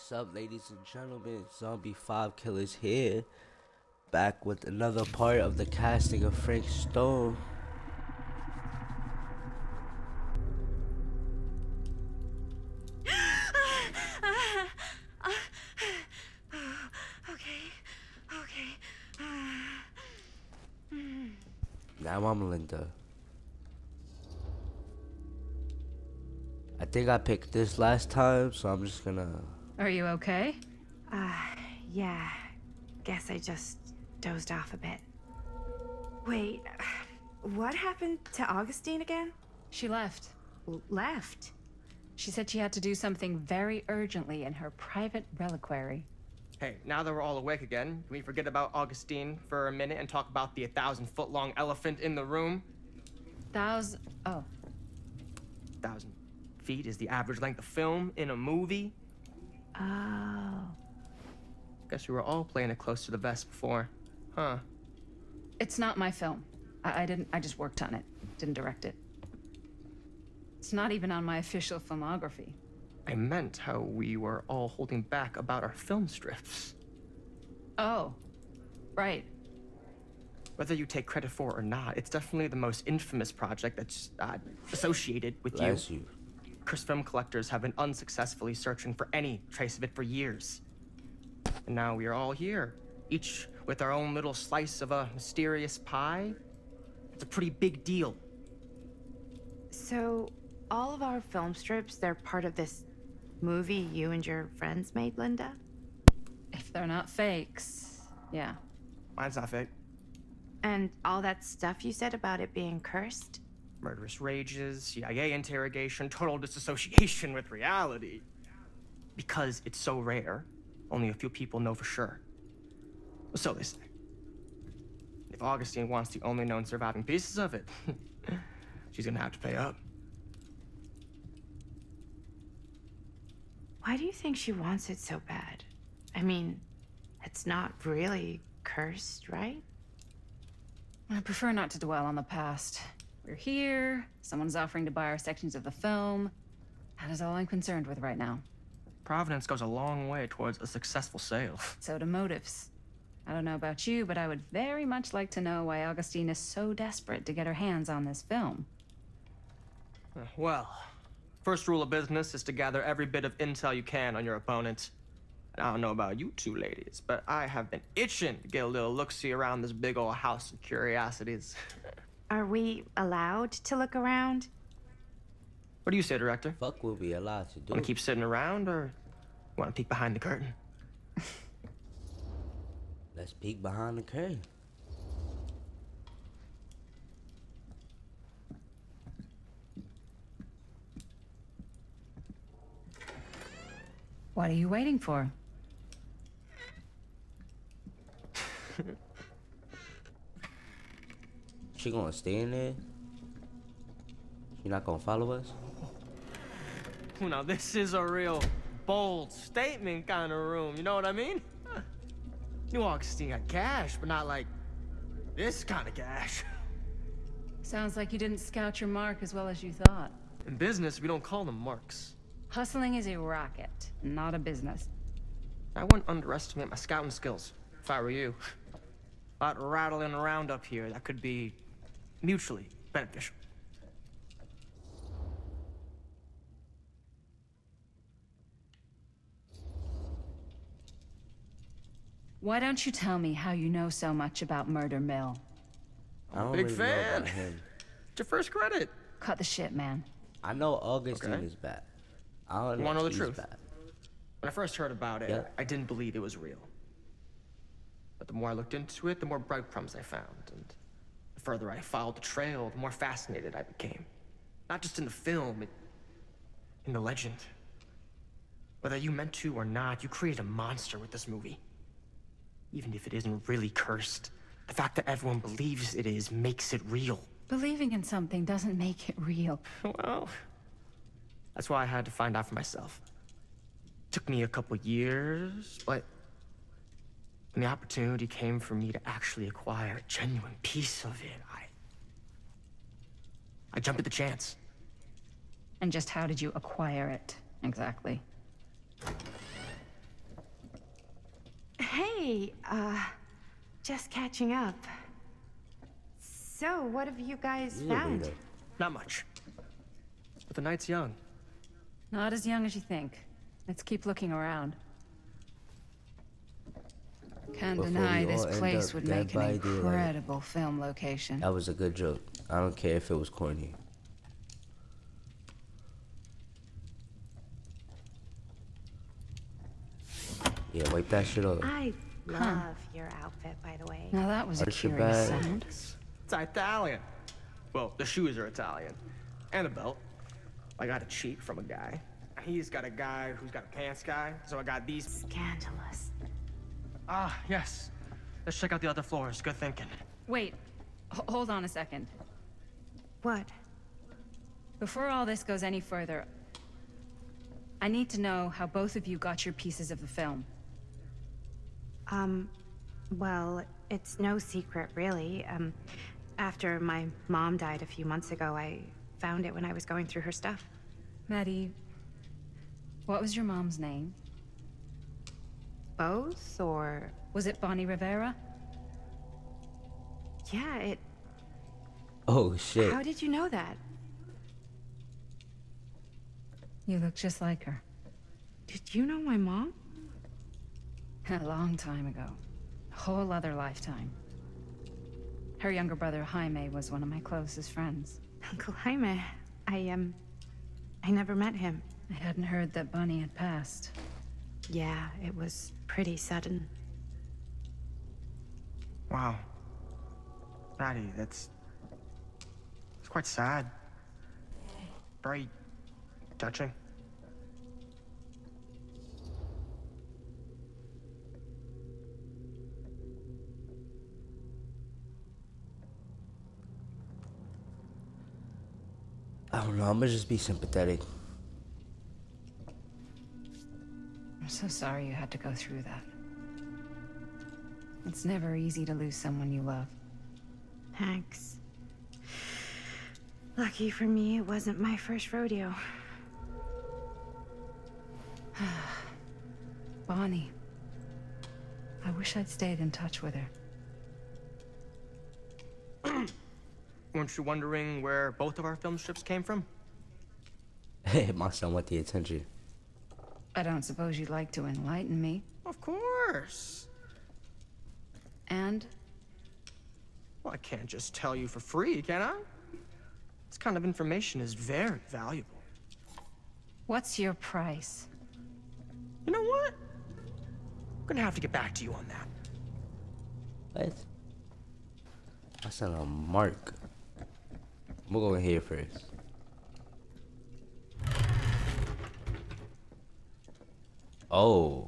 What's up, ladies and gentlemen? Zombie 5 Killers here, back with another part of the casting of Frank Stone. Now I'm Linda. I think I picked this last time, so I'm just gonna... Are you okay? Yeah. Guess I just dozed off a bit. Wait, what happened to Augustine again? She left. Left? She said she had to do something very urgently in her private reliquary. Hey, now that we're all awake again, can we forget about Augustine for a minute and talk about the 1,000-foot-long elephant in the room? Oh. 1,000 feet is the average length of film in a movie. Oh. Guess we were all playing it close to the vest before, huh? It's not my film. I just worked on it. Didn't direct it. It's not even on my official filmography. I meant how we were all holding back about our film strips. Oh. Right. Whether you take credit for it or not, it's definitely the most infamous project that's associated with Bless you. you. Cursed film collectors have been unsuccessfully searching for any trace of it for years. And now we are all here, each with our own little slice of a mysterious pie. It's a pretty big deal. So, all of our film strips, they're part of this movie you and your friends made, Linda? If they're not fakes, yeah. Mine's not fake. And all that stuff you said about it being cursed? Murderous rages, CIA interrogation, total disassociation with reality. Because it's so rare, only a few people know for sure. So they say. If Augustine wants the only known surviving pieces of it, she's gonna have to pay up. Why do you think she wants it so bad? I mean, it's not really cursed, right? I prefer not to dwell on the past. We're here, someone's offering to buy our sections of the film. That is all I'm concerned with right now. Providence goes a long way towards a successful sale. So do motives. I don't know about you, but I would very much like to know why Augustine is so desperate to get her hands on this film. Well, first rule of business is to gather every bit of intel you can on your opponent. And I don't know about you two ladies, but I have been itching to get a little look-see around this big old house of curiosities. Are we allowed to look around? What do you say, director? Fuck will be allowed to do. Want to keep sitting around, or want to peek behind the curtain? Let's peek behind the curtain. What are you waiting for? She gonna stay in there? She not gonna follow us? Now, this is a real bold statement kind of room, you know what I mean? New Augustine got cash, but not like this kind of cash. Sounds like you didn't scout your mark as well as you thought. In business, we don't call them marks. Hustling is a racket, not a business. I wouldn't underestimate my scouting skills, if I were you. A lot rattling around up here that could be mutually beneficial. Why don't you tell me how you know so much about Murder Mill? I don't Big really know fan. about him. It's your first credit. Cut the shit, man. I know Augustine Okay. is bad. I don't You wanna know the he's truth? bad. When I first heard about it, Yeah. I didn't believe it was real. But the more I looked into it, the more breadcrumbs I found. And the further I followed the trail, the more fascinated I became. Not just in the film, in the legend. Whether you meant to or not, you created a monster with this movie. Even if it isn't really cursed, the fact that everyone believes it is makes it real. Believing in something doesn't make it real. Well, that's why I had to find out for myself. Took me a couple years, but when the opportunity came for me to actually acquire a genuine piece of it, I jumped at the chance. And just how did you acquire it, exactly? Hey, just catching up. So, what have you guys You're a found? weirdo. Not much. But the night's young. Not as young as you think. Let's keep looking around. Can't Before deny we this all end place up would dead make an by daylight. incredible film location. That was a good joke. I don't care if it was corny. Yeah, wipe that shit off. I love your outfit, by the way. Now that was a Archibald. curious sound. It's Italian. Well, the shoes are Italian. And the belt. I got a cheat from a guy. He's got a guy who's got a pants guy, so I got these. Scandalous. Ah, yes. Let's check out the other floors. Good thinking. Wait, hold on a second. What? Before all this goes any further, I need to know how both of you got your pieces of the film. Well, it's no secret, really. After my mom died a few months ago, I found it when I was going through her stuff. Maddie, what was your mom's name? Both, or... Was it Bonnie Rivera? Yeah, it... Oh shit. How did you know that? You look just like her. Did you know my mom? A long time ago. A whole other lifetime. Her younger brother, Jaime, was one of my closest friends. Uncle Jaime. I never met him. I hadn't heard that Bonnie had passed. Yeah, it was pretty sudden. Wow. Maddie, it's quite sad. Very touching. I don't know. I'm gonna just be sympathetic. I'm so sorry you had to go through that. It's never easy to lose someone you love. Thanks. Lucky for me, it wasn't my first rodeo. Bonnie. I wish I'd stayed in touch with her. Weren't you wondering where both of our film strips came from? My son want the attention. I don't suppose you'd like to enlighten me. Of course. And? Well, I can't just tell you for free, can I? This kind of information is very valuable. What's your price? You know what? I'm gonna have to get back to you on that. What? My son a mark. We'll go in here first. Oh.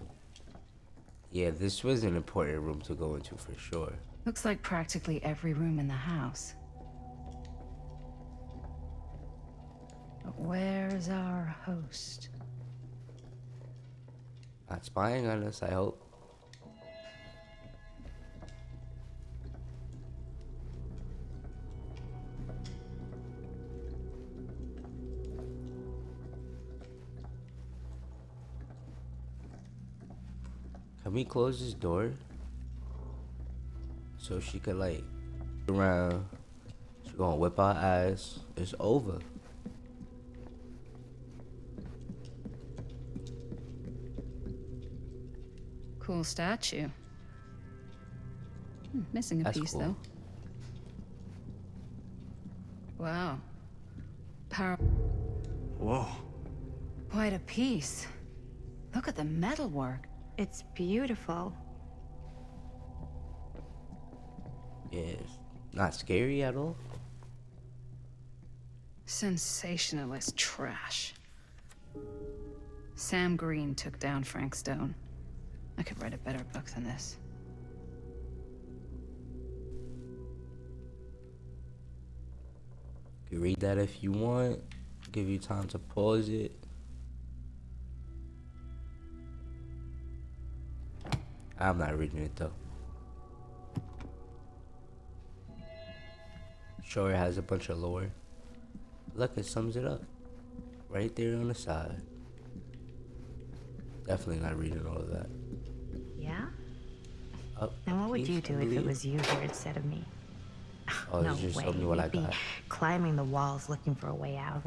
Yeah, this was an important room to go into for sure. Looks like practically every room in the house. But where's our host? Not spying on us, I hope. Can we close this door? So she could like around. She gonna whip our ass. It's over. Cool statue. Missing a That's piece cool. though. Wow. Whoa. Quite a piece. Look at the metalwork. It's beautiful. Yeah, it's not scary at all. Sensationalist trash. Sam Green took down Frank Stone. I could write a better book than this. You can read that if you want. Give you time to pause it. I'm not reading it though. Sure, it has a bunch of lore. Look, it sums it up. Right there on the side. Definitely not reading all of that. Yeah? Oh, Now, what would peace, you I do if it believe. was you here instead of me? Oh, No you just way. told me what I You'd be got. climbing the walls looking for a way out.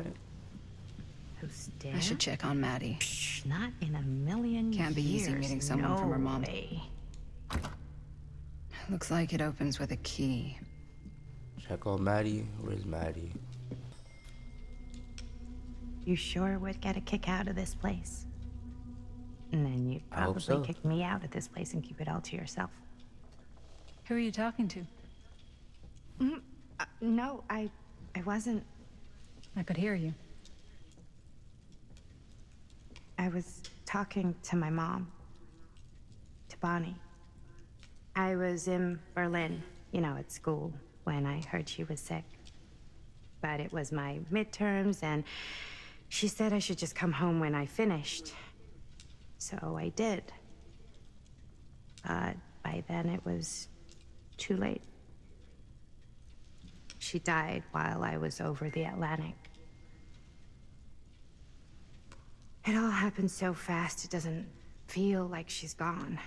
Those stairs? I should check on Maddie. Psh, not in a million Can't be easy years. meeting someone from her No mom. way. Looks like it opens with a key. Check on Maddie. Where's Maddie? You sure would get a kick out of this place. And then you'd I hope probably so. kick me out of this place and keep it all to yourself. Who are you talking to? No, I wasn't. I could hear you. I was talking to my mom. To Bonnie. I was in Berlin, at school, when I heard she was sick. But it was my midterms, and she said I should just come home when I finished. So I did. But by then it was too late. She died while I was over the Atlantic. It all happened so fast, it doesn't feel like she's gone.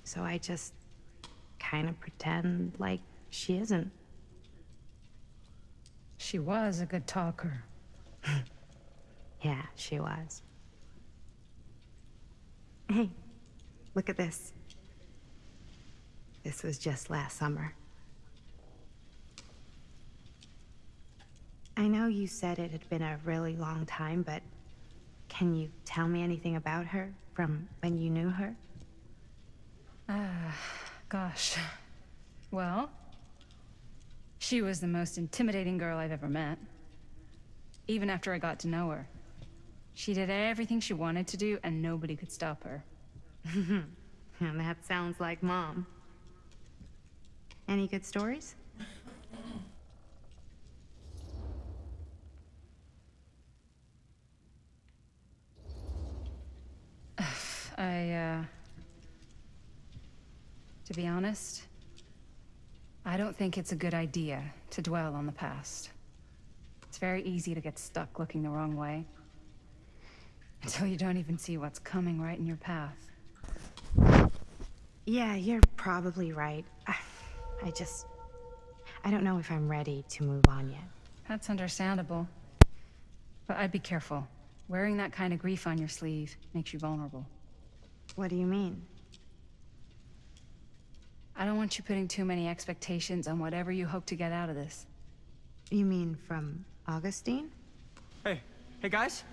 So I just kind of pretend like she isn't. She was a good talker. Yeah, she was. Hey, look at this. This was just last summer. I know you said it had been a really long time, but can you tell me anything about her from when you knew her? Gosh. Well, she was the most intimidating girl I've ever met. Even after I got to know her. She did everything she wanted to do, and nobody could stop her. And that sounds like Mom. Any good stories? To be honest, I don't think it's a good idea to dwell on the past. It's very easy to get stuck looking the wrong way. Until you don't even see what's coming right in your path. Yeah, you're probably right. I don't know if I'm ready to move on yet. That's understandable. But I'd be careful. Wearing that kind of grief on your sleeve makes you vulnerable. What do you mean? I don't want you putting too many expectations on whatever you hope to get out of this. You mean from Augustine? Hey, guys.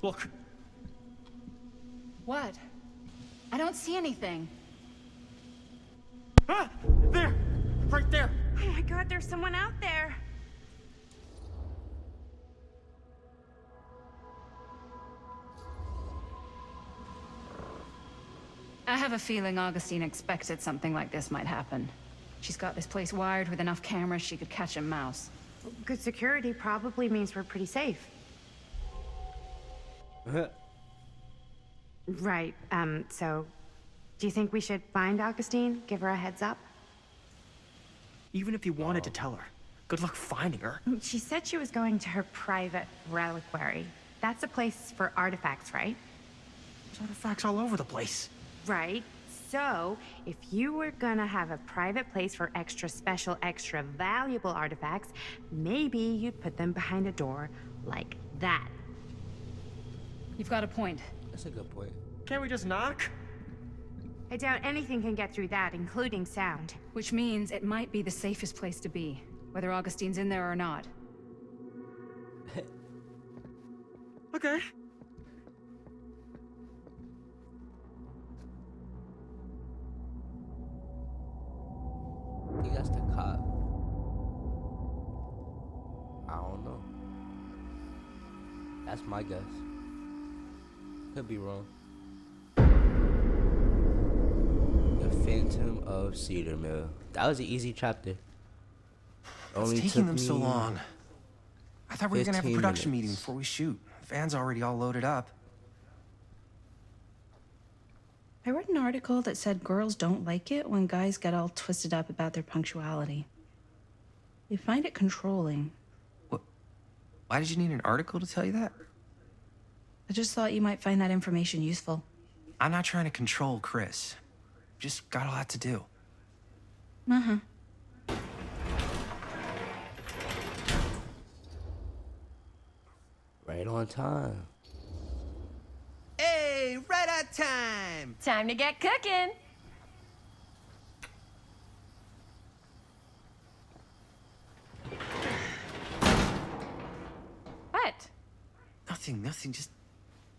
Look. What? I don't see anything. Ah! There! Right there! Oh my god, there's someone out there! I have a feeling Augustine expected something like this might happen. She's got this place wired with enough cameras she could catch a mouse. Good security probably means we're pretty safe. Right, so... Do you think we should find Augustine? Give her a heads up? Even if you wanted to tell her, good luck finding her. She said she was going to her private reliquary. That's a place for artifacts, right? There's artifacts all over the place. Right. So, if you were gonna have a private place for extra special, extra valuable artifacts, maybe you'd put them behind a door like that. You've got a point. That's a good point. Can't we just knock? I doubt anything can get through that, including sound. Which means it might be the safest place to be, whether Augustine's in there or not. Okay. I think that's the cop. I don't know. That's my guess. Could be wrong. The Phantom of Cedar Mill. That was an easy chapter. What's Only taking took them so me long? I thought we were gonna have a 15 production minutes. meeting before we shoot. Van's already all loaded up. I read an article that said girls don't like it when guys get all twisted up about their punctuality. They find it controlling. What? Why did you need an article to tell you that? I just thought you might find that information useful. I'm not trying to control Chris. Just got a lot to do. Uh-huh. Right on time. Hey, right on time! Time to get cooking. What? Nothing. Just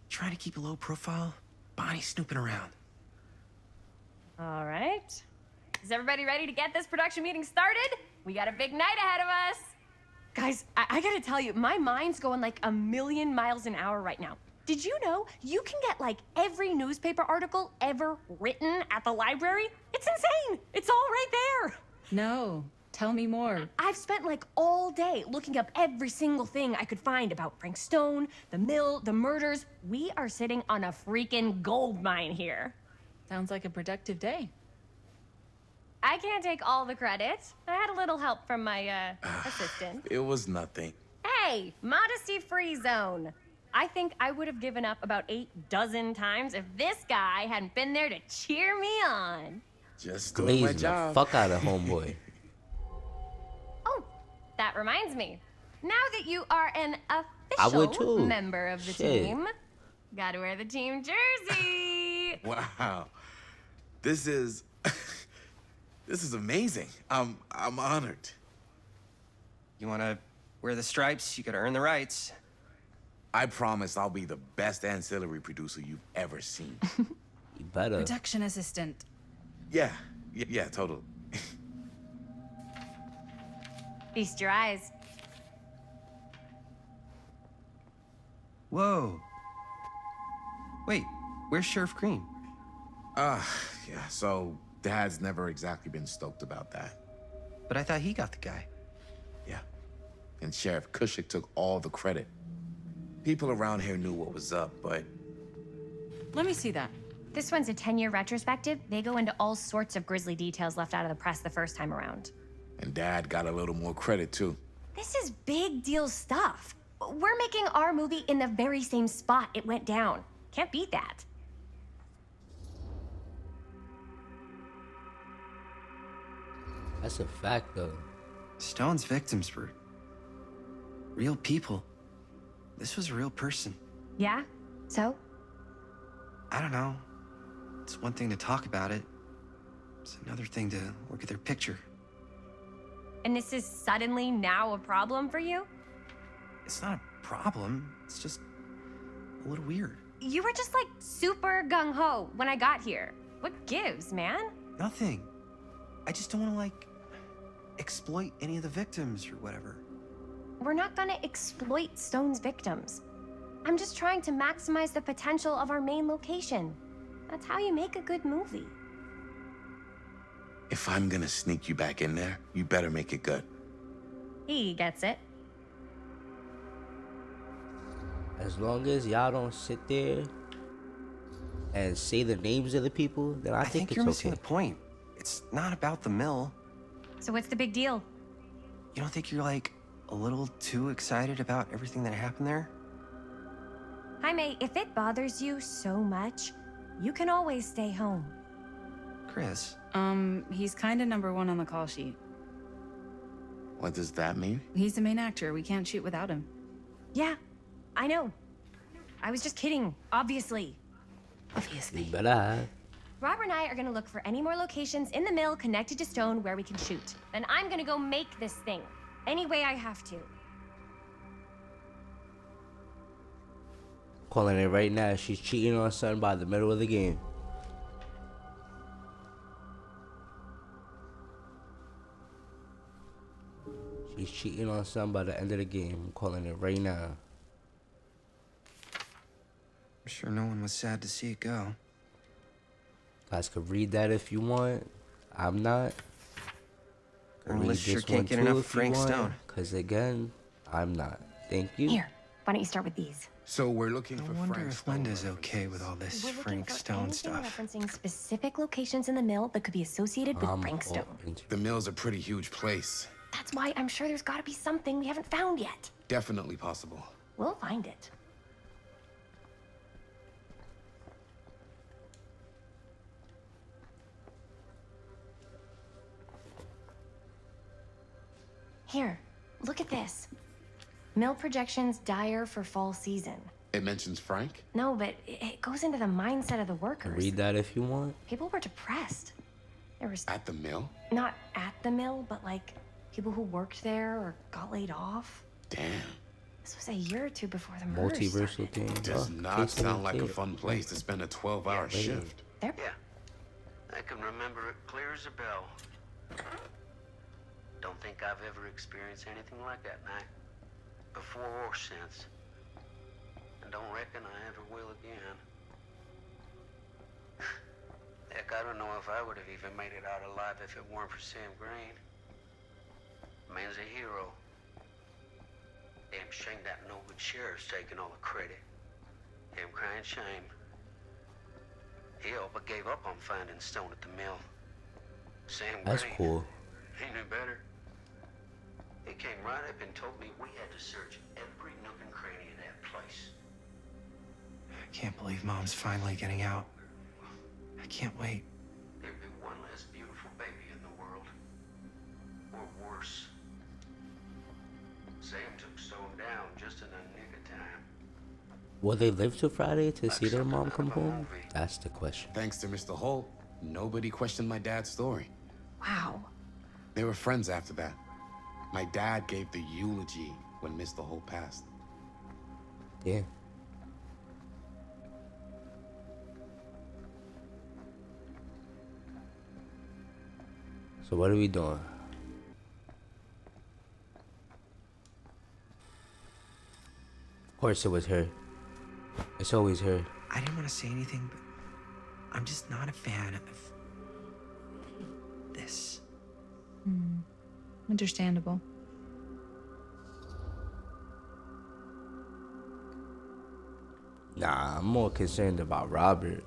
trying to keep a low profile. Bonnie snooping around. All right. Is everybody ready to get this production meeting started? We got a big night ahead of us. Guys, I gotta tell you, my mind's going like a million miles an hour right now. Did you know you can get like every newspaper article ever written at the library? It's insane. It's all right there. No, tell me more. I've spent like all day looking up every single thing I could find about Frank Stone, the mill, the murders. We are sitting on a freaking gold mine here. Sounds like a productive day. I can't take all the credit. I had a little help from my assistant. It was nothing. Hey, modesty-free zone. I think I would have given up about 8 dozen times if this guy hadn't been there to cheer me on. Just doing my Glazing the job. fuck out of homeboy. Oh, that reminds me. Now that you are an I would official too. member of the Shit. team, gotta wear the team jersey. Wow. This is this is amazing. I'm honored. You wanna wear the stripes? You gotta earn the rights. I promise I'll be the best ancillary producer you've ever seen. You better. Production assistant. Yeah, totally. Feast your eyes. Whoa. Wait, where's Sheriff Green? Yeah, so Dad's never exactly been stoked about that. But I thought he got the guy. Yeah. And Sheriff Kushik took all the credit. People around here knew what was up, but Let me see that. This one's a 10-year retrospective. They go into all sorts of grisly details left out of the press the first time around. and Dad got a little more credit too. This is big deal stuff. We're making our movie in the very same spot it went down. Can't beat that. That's a fact, though. Stone's victims were real people. This was a real person. Yeah? So? I don't know. It's one thing to talk about it. It's another thing to look at their picture. And this is suddenly now a problem for you? It's not a problem. It's just a little weird. You were just like super gung-ho when I got here. What gives, man? Nothing. I just don't want to, like, exploit any of the victims or whatever. We're not gonna exploit Stone's victims. I'm just trying to maximize the potential of our main location. That's how you make a good movie. If I'm gonna sneak you back in there, you better make it good. He gets it. As long as y'all don't sit there and say the names of the people, then I think you're it's missing okay. the point. It's not about the mill. So what's the big deal? You don't think you're, like, a little too excited about everything that happened there? Jaime, if it bothers you so much, you can always stay home. Chris, He's kind of number 1 on the call sheet. What does that mean? He's the main actor. We can't shoot without him. Yeah, I know. I was just kidding, obviously. You better have. Robert and I are gonna look for any more locations in the mill connected to Stone where we can shoot. Then I'm gonna go make this thing. Any way I have to. Calling it right now. She's cheating on son by the middle of the game. She's cheating on son by the end of the game. I'm calling it right now. I'm sure no one was sad to see it go. Guys could read that if you want. I'm not. Our list sure can't get enough of Frank Stone. Because again, I'm not. Thank you. Here, why don't you start with these? So we're looking I for wonder Frank if Stone Linda's references. okay with all this We're looking Frank for Stone anything stuff. referencing specific locations in the mill that could be associated with I'm Frank Stone. open to- The mill's a pretty huge place. That's why I'm sure there's gotta be something we haven't found yet. Definitely possible. We'll find it. Here, look at this. Mill projections dire for fall season. It mentions Frank? No, but it goes into the mindset of the workers. Read that if you want. People were depressed. There was At the mill? not at the mill, but like people who worked there or got laid off. Damn. This was a year or two before the murder Multiversal started. thing. Does not Case sound like a clear. fun place to spend a 12-hour Yeah, shift. They're Yeah, I can remember it clear as a bell. Don't think I've ever experienced anything like that night, before or since. And don't reckon I ever will again. Heck, I don't know if I would have even made it out alive if it weren't for Sam Green. Man's a hero. Damn shame that no good sheriff's taking all the credit. Damn crying shame. He all but gave up on finding Stone at the mill. Sam That's Green, cool. he knew better. He came right up and told me we had to search every nook and cranny of that place. I can't believe Mom's finally getting out. I can't wait. There'd be one less beautiful baby in the world. Or worse. Sam took Stone down just in the nick of time. Will they live till Friday to see their mom come home? That's the question. Thanks to Mr. Holt, nobody questioned my dad's story. wow. They were friends after that. My dad gave the eulogy when Mr. Holt passed. Yeah. So what are we doing? Of course it was her. It's always her. I didn't want to say anything, but I'm just not a fan of this. Understandable. Nah, I'm more concerned about Robert.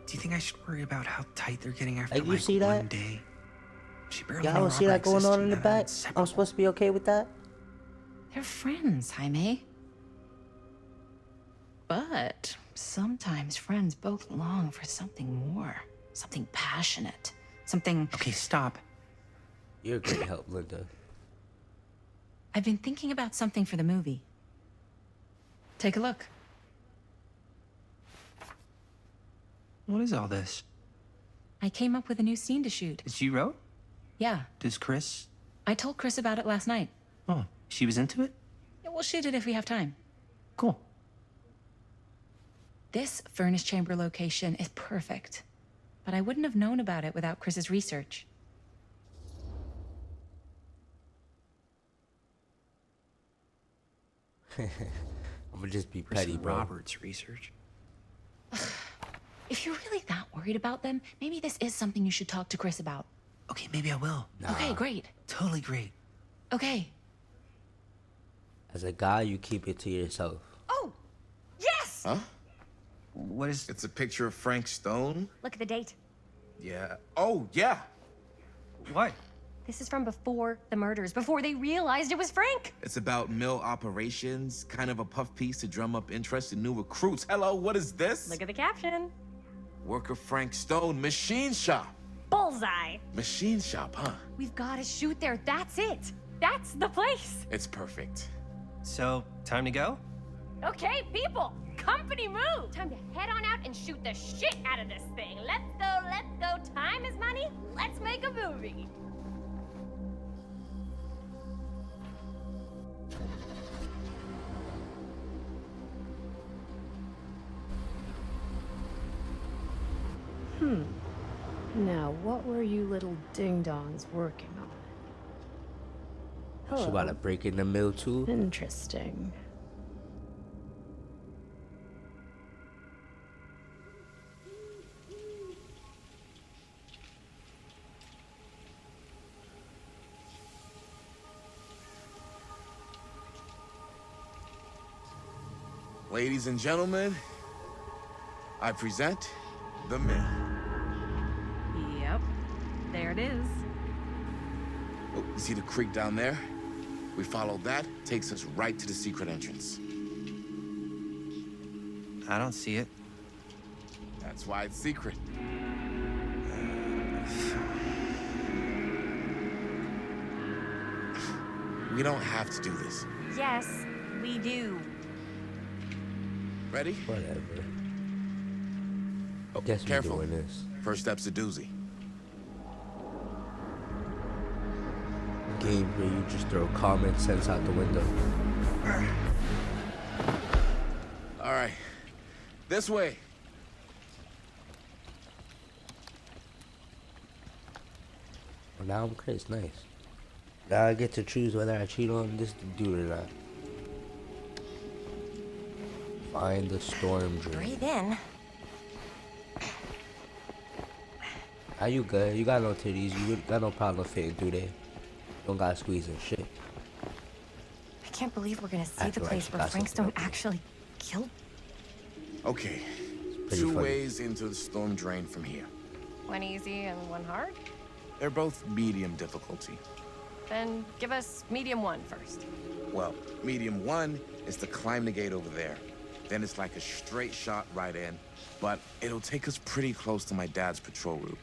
Do you think I should worry about how tight they're getting after Like, you like see one that? day? She barely Y'all knew don't see Robert that going on existed, in the now back? it's separate. I'm supposed to be okay with that? They're friends, Jaime. But sometimes friends both long for something more, something passionate, something. Okay, stop. You're a great help, Linda. I've been thinking about something for the movie. Take a look. What is all this? I came up with a new scene to shoot. That you wrote? Yeah, Does Chris? I told Chris about it last night. Oh, she was into it? Yeah, we'll shoot it if we have time. Cool. This furnace chamber location is perfect, but I wouldn't have known about it without Chris's research. I'm gonna just be Chris petty, and bro. Robert's research. If you're really that worried about them, maybe this is something you should talk to Chris about. Okay, maybe I will. Okay, great. Totally great. Okay. As a guy, you keep it to yourself. Oh, yes! Huh? What is? It's a picture of Frank Stone? Look at the date. Yeah. Oh, yeah. What? This is from before the murders, before they realized it was Frank. It's about mill operations, kind of a puff piece to drum up interest in new recruits. Hello, what is this? Look at the caption. Worker Frank Stone, machine shop. Bullseye. Machine shop, huh? We've got to shoot there. That's it. That's the place. It's perfect. So, time to go? Okay, people. Company move. Time to head on out and shoot the shit out of this thing. Let's go, let's go. Time is money. Let's make a movie. Now, what were you little ding-dongs working on? She about to break in the mill too. Interesting. Ladies and gentlemen, I present The Mill. Yep. There it is. Oh, you see the creek down there? We follow that, takes us right to the secret entrance. I don't see it. That's why it's secret. We don't have to do this. Yes, we do. Ready? Whatever. Guess we're Careful. doing this. First step's a doozy. Game where you just throw common sense out the window. All right. This way. Well, now I'm Chris. Nice. Now I get to choose whether I cheat on this dude or not. Find the storm drain. Breathe in. Are you good? You got no titties. You got no problem fitting through there. Don't gotta squeeze and shit. I can't believe we're gonna see Acting the like place she where got Frank something Stone up. actually killed. Okay. Pretty Two funny. ways into the storm drain from here. One easy and one hard? They're both medium difficulty. Then give us medium one first. Well, medium 1 is to climb the gate over there. Then it's like a straight shot right in, but it'll take us pretty close to my dad's patrol route.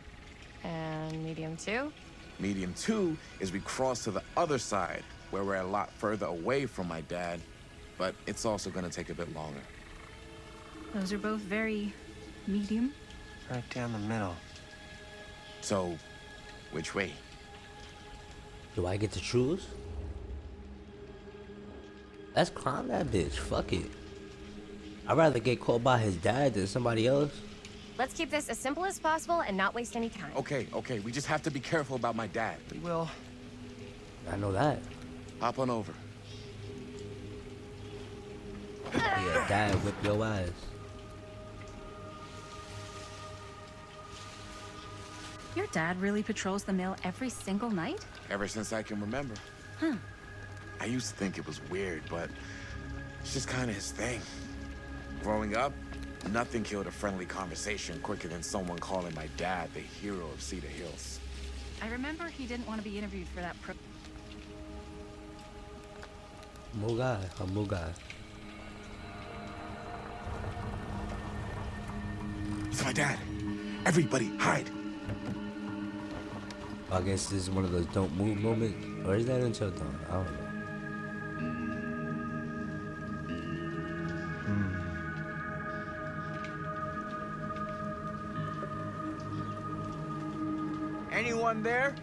And medium two? Medium 2 is we cross to the other side, where we're a lot further away from my dad, but it's also gonna take a bit longer. Those are both very medium. Right down the middle. So, which way? Do I get to choose? Let's climb that bitch. Fuck it. I'd rather get caught by his dad than somebody else. Let's keep this as simple as possible and not waste any time. Okay, we just have to be careful about my dad. We will. I know that. Hop on over. Yeah, dad whip your ass. Your dad really patrols the mill every single night? Ever since I can remember. I used to think it was weird, but it's just kind of his thing. Growing up, nothing killed a friendly conversation quicker than someone calling my dad the hero of Cedar Hills. I remember he didn't want to be interviewed for that Mugai, a Mugai. It's my dad. Everybody, hide. I guess this is one of those don't move moments. Or is that until dawn? I don't know. Anyone there?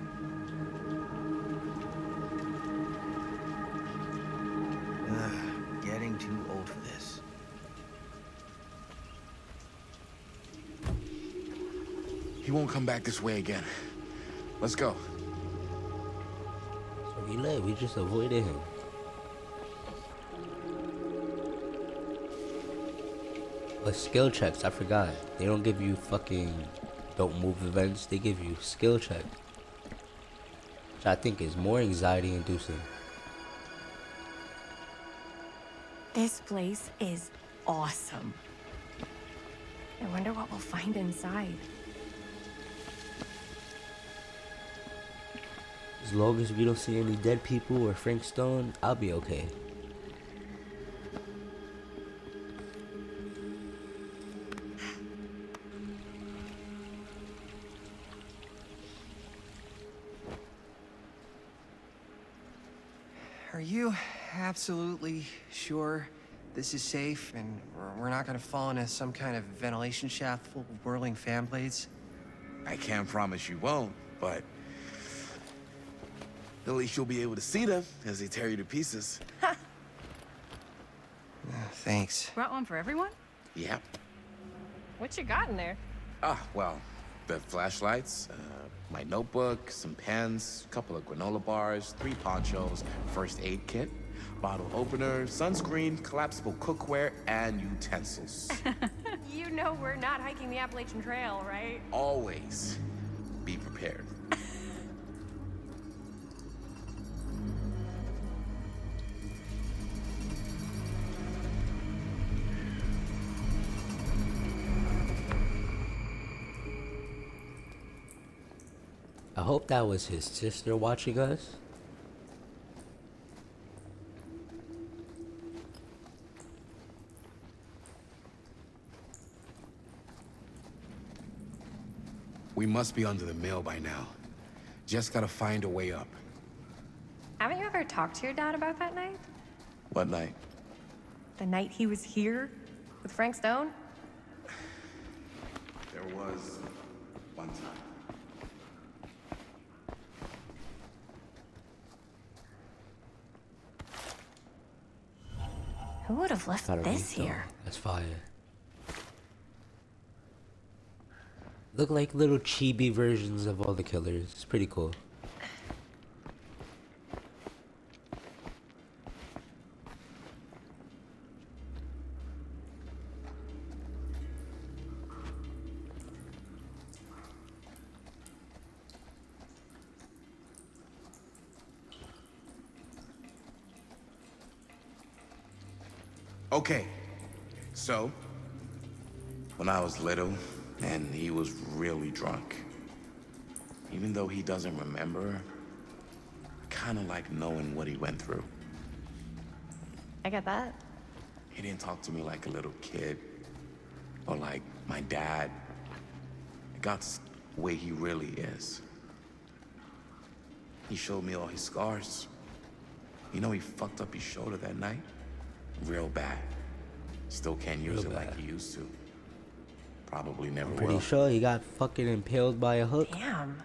Getting too old for this. He won't come back this way again. Let's go. So he left. We just avoided him. But skill checks, I forgot. They don't give you fucking don't move events. They give you skill check. Which I think is more anxiety inducing. This place is awesome. I wonder what we'll find inside. As long as we don't see any dead people or Frank Stone, I'll be okay. Are you absolutely sure this is safe and we're not gonna fall into some kind of ventilation shaft full of whirling fan blades? I can't promise you won't, but at least you'll be able to see them as they tear you to pieces. Thanks. Brought one for everyone? Yep. What you got in there? Well, the flashlights, my notebook, some pens, a couple of granola bars, 3 ponchos, first aid kit, bottle opener, sunscreen, collapsible cookware, and utensils. You know we're not hiking the Appalachian Trail, right? Always be prepared. I hope that was his sister watching us. We must be under the mill by now. Just gotta find a way up. Haven't you ever talk to your dad about that night? What night? The night he was here with Frank Stone? There was one time. Who would have left Gotta this read, though. here? That's fire. Look like little chibi versions of all the killers. It's pretty cool. Okay, so when I was little and he was really drunk, even though he doesn't remember, I kind of like knowing what he went through. I get that. He didn't talk to me like a little kid or like my dad. I got the way he really is. He showed me all his scars. You know, he fucked up his shoulder that night. Real bad. Still can't use it like he used to. Probably never Pretty will. sure he got fucking impaled by a hook. Damn.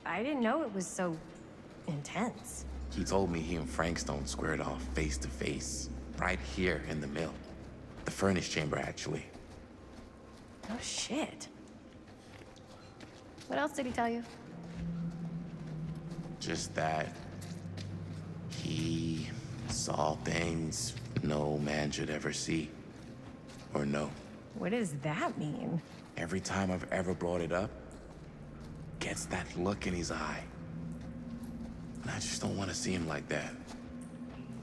I didn't know it was so intense. He told me he and Frank Stone squared off face to face, right here in the mill. The furnace chamber, actually. Oh, shit. What else did he tell you? Just that he saw things no man should ever see or know. What does that mean? Every time I've ever brought it up, gets that look in his eye. And I just don't want to see him like that.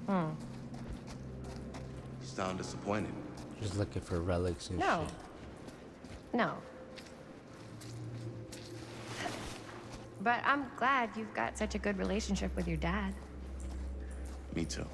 Hmm. You sound disappointed. Just looking for relics and No. shit. No. But I'm glad you've got such a good relationship with your dad. Me too.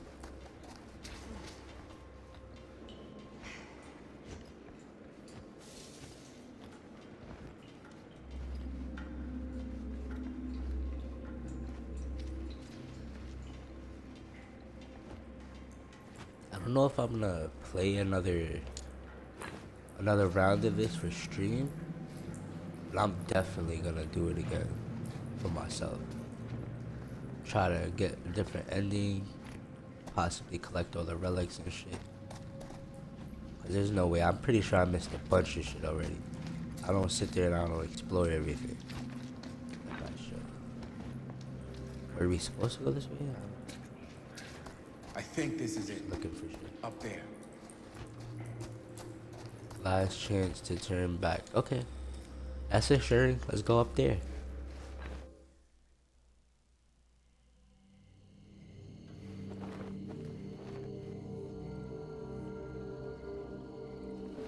I don't know if I'm gonna play another round of this for stream, but I'm definitely gonna do it again for myself. Try to get a different ending, possibly collect all the relics and shit. 'Cause there's no way. I'm pretty sure I missed a bunch of shit already. I don't sit there and I don't explore everything. Like I should. Are we supposed to go this way? I think this is it. Looking for shit. Up there. Last chance to turn back. Okay. That's it, Sherry. Let's go up there.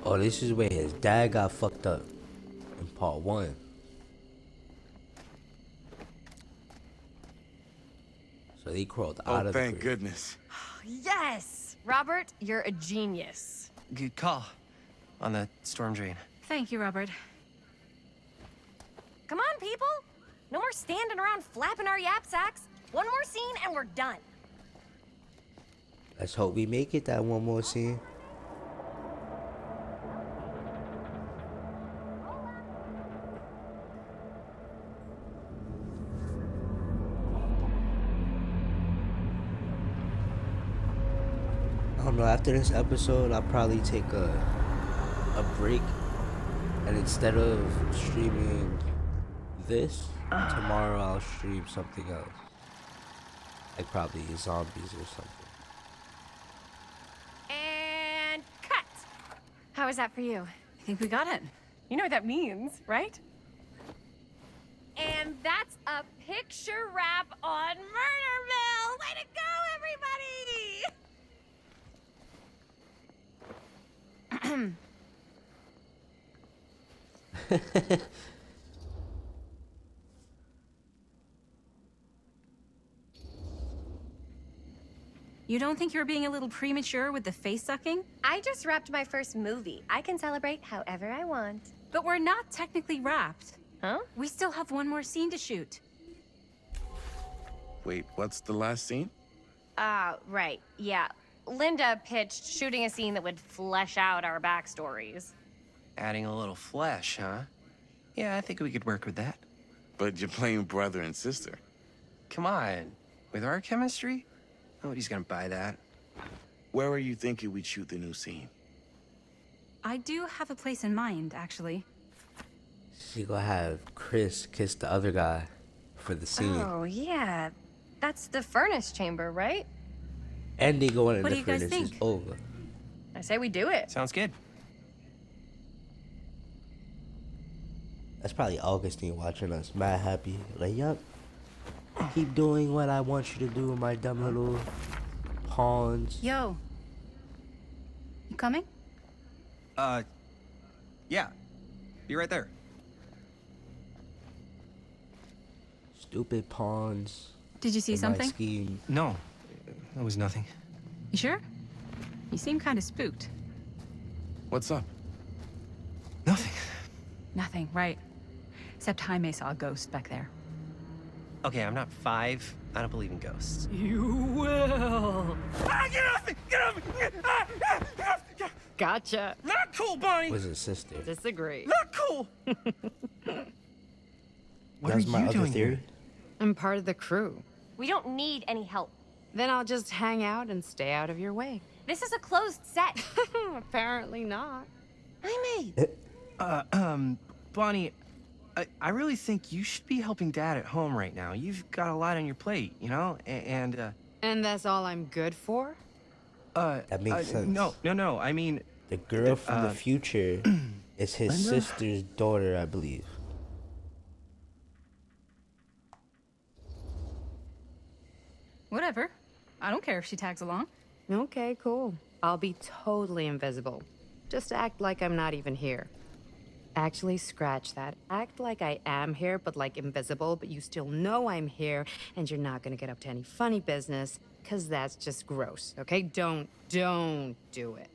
Oh, this is where his dad got fucked up in part 1. So he crawled out Oh, of the thank grave. goodness. Yes! Robert, you're a genius. Good call on the storm drain. Thank you, Robert. Come on, people! No more standing around flapping our yap sacks. One more scene and we're done. Let's hope we make it that one more scene. I don't know, after this episode, I'll probably take a break. And instead of streaming this, tomorrow I'll stream something else. Like probably zombies or something. And cut! How was that for you? I think we got it. You know what that means, right? And that's a picture wrap on Murderville! Way to go, everybody! You don't think you're being a little premature with the face sucking? I just wrapped my first movie. I can celebrate however I want. But we're not technically wrapped. Huh? We still have one more scene to shoot. Wait, what's the last scene? Right. Yeah. Linda pitched shooting a scene that would flesh out our backstories. Adding a little flesh, huh? Yeah, I think we could work with that. But you're playing brother and sister. Come on. With our chemistry? Nobody's gonna buy that. Where are you thinking we'd shoot the new scene? I do have a place in mind, actually. She gonna have Chris kiss the other guy for the scene. Oh, yeah. That's the furnace chamber, right? And they going in What the do you guys furnace is think? over. I say we do it. Sounds good. That's probably Augustine watching us, mad happy. Like, yup. Keep doing what I want you to do, my dumb little pawns. Yo. You coming? Yeah. Be right there. Stupid pawns. Did you see in my something? scheme. No, that was nothing. You sure? You seem kind of spooked. What's up? Nothing. Nothing, right. Except Jaime saw a ghost back there. Okay, I'm not 5. I don't believe in ghosts. You will. Ah, get off me! Get off me! Ah, ah, get off! Get off. Gotcha. Not cool, Bonnie! Was his sister. Disagree. Not cool! What That's are my you other doing theory. here? I'm part of the crew. We don't need any help. Then I'll just hang out and stay out of your way. This is a closed set. Apparently not. Bonnie, I really think you should be helping Dad at home right now. You've got a lot on your plate, you know? And that's all I'm good for? That makes sense. No. I mean... The girl from the future is his Linda? sister's daughter, I believe. Whatever. I don't care if she tags along. Okay, cool. I'll be totally invisible. Just act like I'm not even here. Actually, scratch that. Act like I am here, but like invisible, but you still know I'm here, and you're not gonna get up to any funny business, because that's just gross, okay? Don't do it.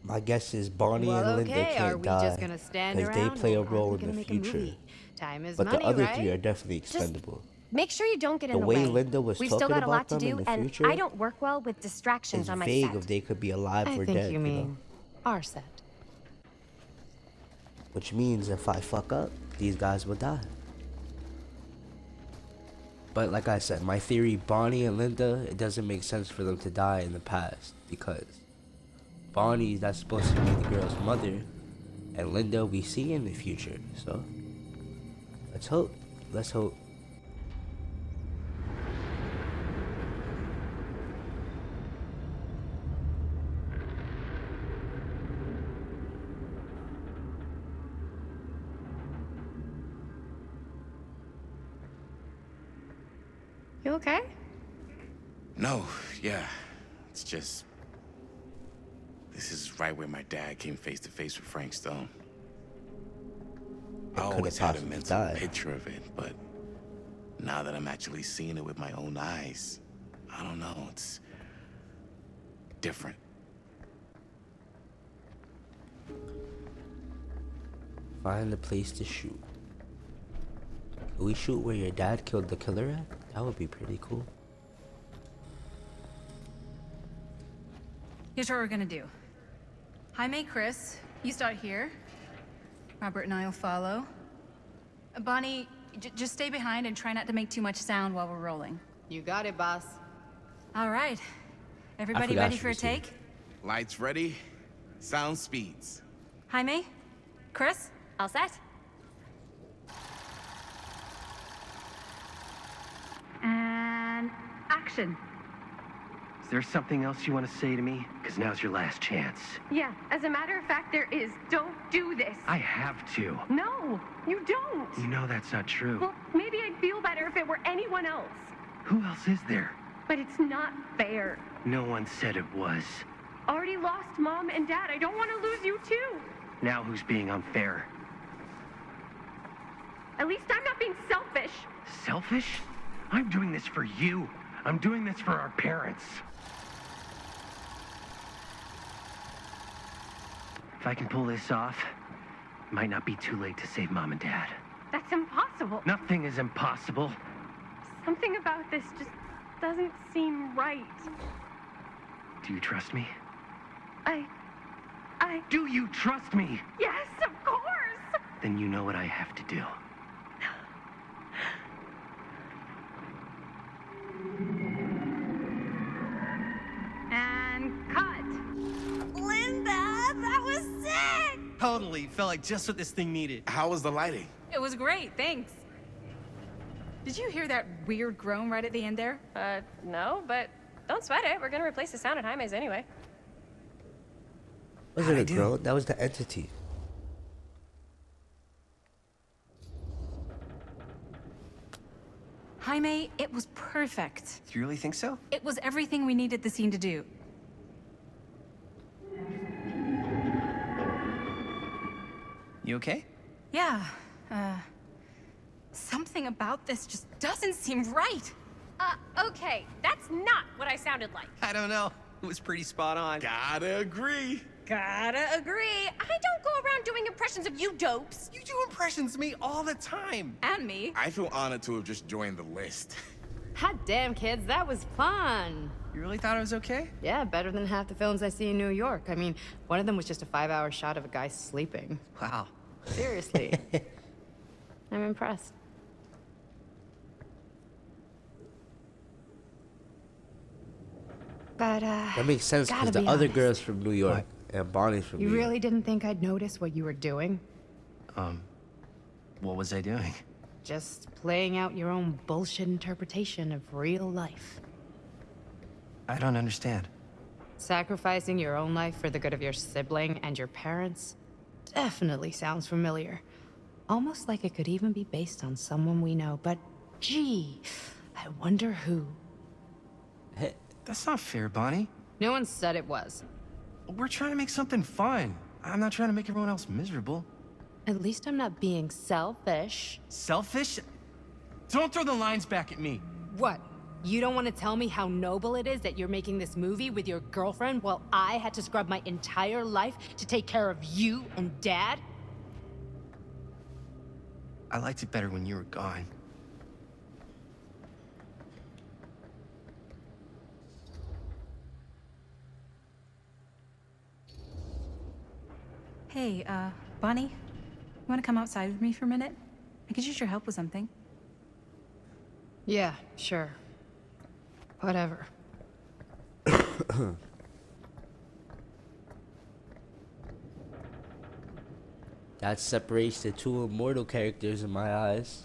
My guess is Bonnie Well, and Linda okay, are can't we die just gonna stand because around? they play a We're role gonna in the make a future. movie. Time is But money, the other right? three are definitely expendable. Make sure you don't get in The the way way. Linda was We've still talking got a lot about to them in do, the and future I don't work well with distractions It's on my vague set. if they could be alive I or think dead, you know? mean our set. Which means if I fuck up, these guys will die. But like I said, my theory, Bonnie and Linda, it doesn't make sense for them to die in the past because Bonnie, that's supposed to be the girl's mother, and Linda we see in the future. So let's hope. Let's hope. You okay? No, yeah. It's just... This is right where my dad came face to face with Frank Stone. I could've always had a possibly mental died. picture of it, but now that I'm actually seeing it with my own eyes, I don't know, it's different. Find a place to shoot. Can we shoot where your dad killed the killer at? That would be pretty cool. Here's what we're gonna do. Jaime, Chris, you start here. Robert and I will follow. Bonnie, just stay behind and try not to make too much sound while we're rolling. You got it, boss. All right. Everybody forgot ready she for a was here. take? Lights ready, sound speeds. Jaime? Chris? All set? And action. Is there something else you want to say to me? Because now's your last chance. Yeah, as a matter of fact, there is. Don't do this. I have to. No, you don't. You know that's not true. Well, maybe I'd feel better if it were anyone else. Who else is there? But it's not fair. No one said it was. Already lost Mom and Dad. I don't want to lose you too. Now who's being unfair? At least I'm not being selfish. Selfish? I'm doing this for you. I'm doing this for our parents. If I can pull this off, it might not be too late to save Mom and Dad. That's impossible. Nothing is impossible. Something about this just doesn't seem right. Do you trust me? I... Do you trust me? Yes, of course! Then you know what I have to do. And cut. Linda, that was sick! Totally. Felt like just what this thing needed. How was the lighting? It was great, thanks. Did you hear that weird groan right at the end there? No, but don't sweat it. We're gonna replace the sound at Jaime's anyway. Was it a groan? That was the entity. Jaime, it was perfect. Do you really think so? It was everything we needed the scene to do. You okay? Yeah, something about this just doesn't seem right. Okay, that's not what I sounded like. I don't know. It was pretty spot on. Gotta agree. Gotta agree. I don't go around doing impressions of you dopes. You do impressions of me all the time. And me. I feel honored to have just joined the list. Hot damn, kids, that was fun. You really thought I was okay? Yeah, better than half the films I see in New York. I mean, one of them was just a 5-hour shot of a guy sleeping. Wow. Seriously. I'm impressed. But, That makes sense because gotta the be other honest. girl's from New York and Bonnie's from You New York. really didn't think I'd notice what you were doing? What was I doing? Just playing out your own bullshit interpretation of real life. I don't understand. Sacrificing your own life for the good of your sibling and your parents definitely sounds familiar. Almost like it could even be based on someone we know, but gee, I wonder who. That's not fair, Bonnie. No one said it was. We're trying to make something fun. I'm not trying to make everyone else miserable. At least I'm not being selfish. Selfish? Don't throw the lines back at me. What? You don't want to tell me how noble it is that you're making this movie with your girlfriend while I had to scrub my entire life to take care of you and Dad? I liked it better when you were gone. Hey, Bonnie, you want to come outside with me for a minute? I could use your help with something. Yeah, sure. Whatever. That separates the two immortal characters in my eyes.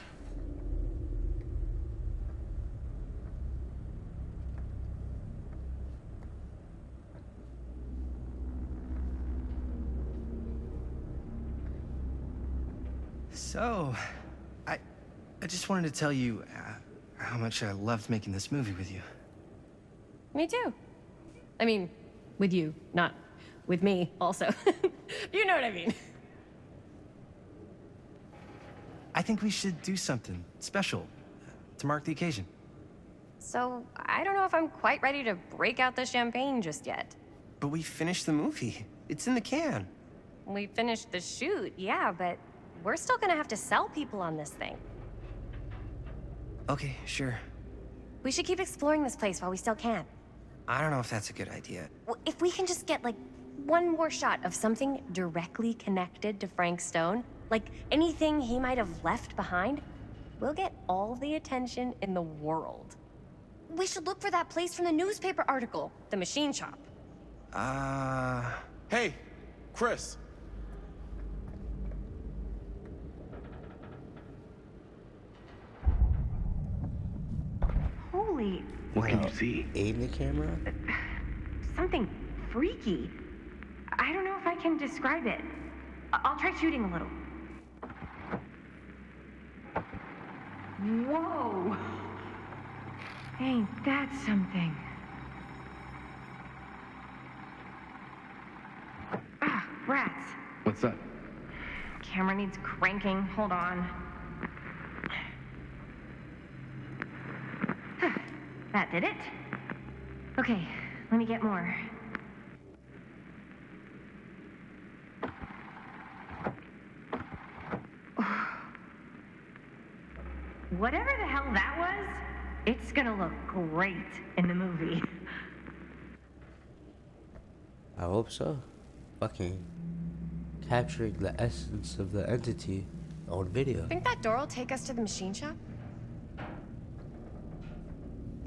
So, I just wanted to tell you how much I loved making this movie with you. Me too. I mean, with you, not with me, also. You know what I mean. I think we should do something special to mark the occasion. So, I don't know if I'm quite ready to break out the champagne just yet. But we finished the movie. It's in the can. We finished the shoot, yeah, but we're still gonna have to sell people on this thing. Okay, sure. We should keep exploring this place while we still can. I don't know if that's a good idea. Well, if we can just get, like, one more shot of something directly connected to Frank Stone, like anything he might have left behind, we'll get all the attention in the world. We should look for that place from the newspaper article, the machine shop. Hey, Chris. Holy, What can you see? Aim the camera? something freaky. I don't know if I can describe it. I'll try shooting a little. Whoa! Ain't that something? Ah, rats. What's up? Camera needs cranking. Hold on. That did it. Okay, let me get more. Whatever the hell that was, It's gonna look great in the movie. I hope so. Fucking capturing the essence of the entity on video. Think that door will take us to the machine shop?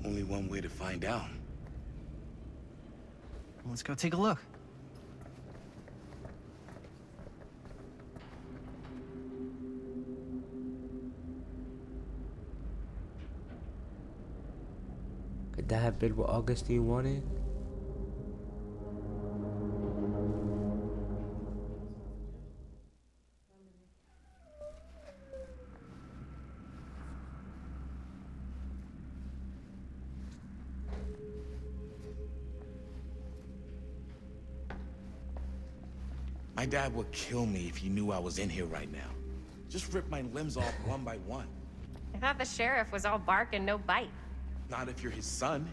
Only one way to find out. Let's go take a look. Could that have been what Augustine wanted? My dad would kill me if he knew I was in here right now. Just rip my limbs off one by one. I thought the sheriff was all bark and no bite. Not if you're his son.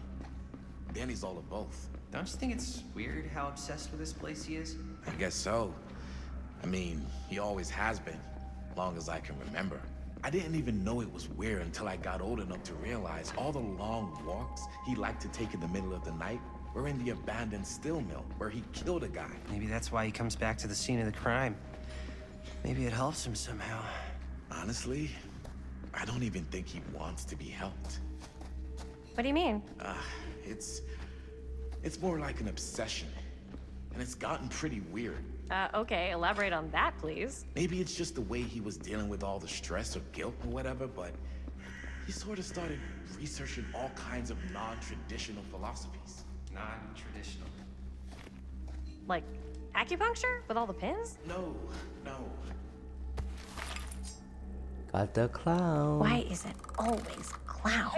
Then he's all of both. Don't you think it's weird how obsessed with this place he is? I guess so. I mean, he always has been, long as I can remember. I didn't even know it was weird until I got old enough to realize all the long walks he liked to take in the middle of the night were in the abandoned steel mill where he killed a guy. Maybe that's why he comes back to the scene of the crime. Maybe it helps him somehow. Honestly, I don't even think he wants to be helped. What do you mean? It's more like an obsession. And it's gotten pretty weird. Okay, elaborate on that, please. Maybe it's just the way he was dealing with all the stress or guilt or whatever, but he sort of started researching all kinds of non-traditional philosophies. Non-traditional. Like acupuncture with all the pins? No. Got the clown. Why is it always clowns?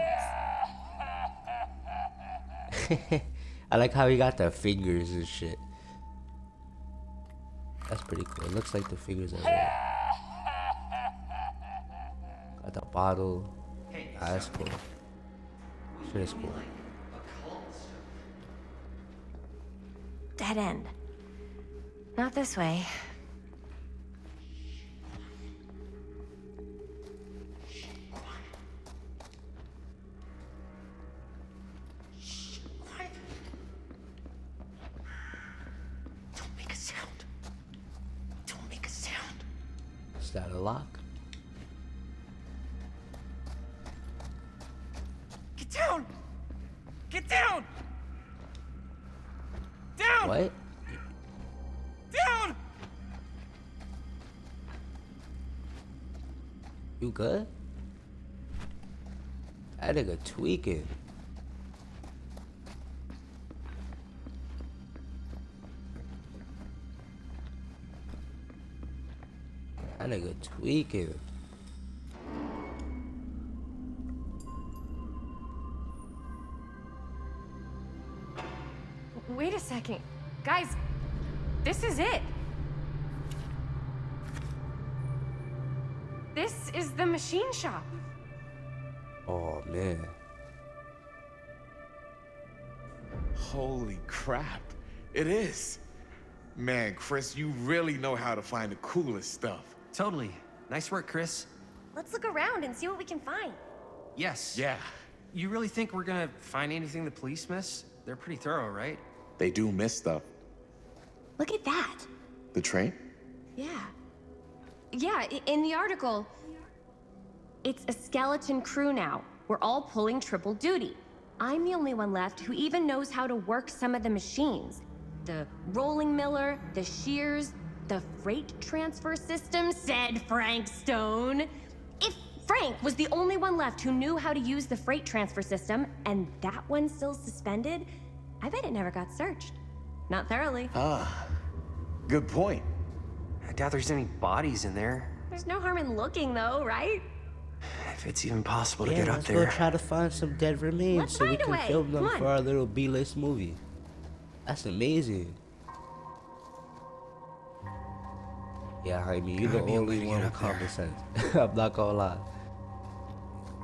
I like how he got the fingers and shit. That's pretty cool. It looks like the fingers are there. Got the bottle. That's cool. Shit is cool. Dead end. Not this way. Don't make a sound. Don't make a sound. Is that a lock? Get down! Get down! Down! What? Down! You good? That nigga tweaking. That nigga tweaking. Wait a second. Guys, this is it. This is the machine shop. Oh man. Holy crap. It is. Man, Chris, you really know how to find the coolest stuff. Totally. Nice work, Chris. Let's look around and see what we can find. Yes. Yeah, You really think we're gonna find anything the police miss? They're pretty thorough, right? they do miss stuff. Look at that. The train? Yeah. Yeah, in the article, it's a skeleton crew now. We're all pulling triple duty. I'm the only one left who even knows how to work some of the machines. The rolling miller, the shears, the freight transfer system, said Frank Stone. If Frank was the only one left who knew how to use the freight transfer system, and that one's still suspended, I bet it never got searched. Not thoroughly. Ah, good point. I doubt there's any bodies in there. There's no harm in looking, though, right? If it's even possible to Yeah, get up let's there. go try to find some dead remains Let's so we find a can way. film them Come on. for our little B-list movie. That's amazing. Yeah, Jaime, you're the Gotta be a way only to one get with up there. common sense. I'm not gonna lie.